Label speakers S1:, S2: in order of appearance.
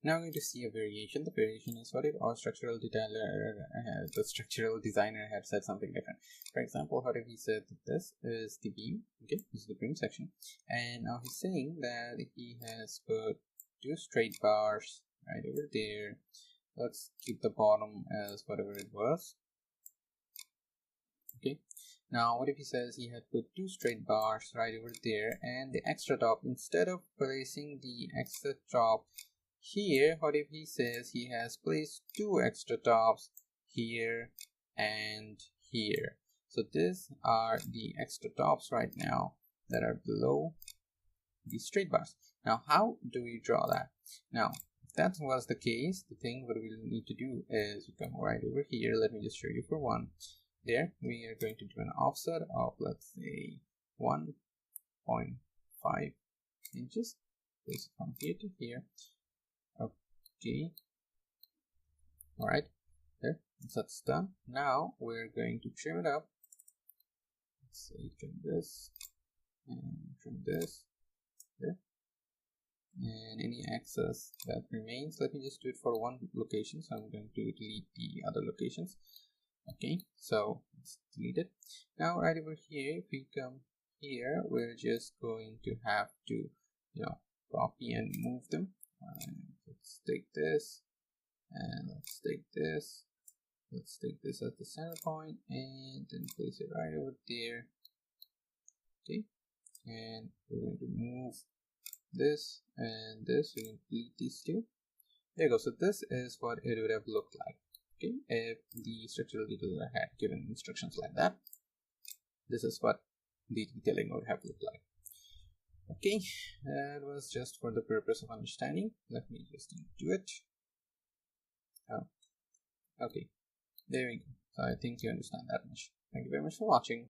S1: Now I'm going to see a variation. The variation is what if our structural designer had said something different. For example, what if he said that this is the beam, okay, this is the beam section, and now he's saying that he has put two straight bars right over there. Let's keep the bottom as whatever it was. Okay, now what if he says he had put two straight bars right over there, and the extra top, instead of placing the extra top here, what if he says he has placed two extra tops here and here? So these are the extra tops right now that are below the straight bars. Now how do we draw that? Now if that was the case, the thing what we need to do is come right over here. Let me just show you for one. There we are going to do an offset of, let's say, 1.5 inches. Place it from here to here. Okay, all right, there, that's done. Now we're going to trim it up. Let's say trim this and trim this there, and any excess that remains, let me just do it for one location, so I'm going to delete the other locations. Okay, so let's delete it. Now right over here, if we come here, we're just going to have to, copy and move them. Let's take this, and let's take this. Let's take this at the center point, and then place it right over there. Okay, and we're going to move this and this. We're going to delete these two. There you go. So this is what it would have looked like. Okay, if the structural detailer had given instructions like that, this is what the detailing would have looked like. Okay, that was just for the purpose of understanding. Let me just do it. Oh, okay, there we go. So I think you understand that much. Thank you very much for watching.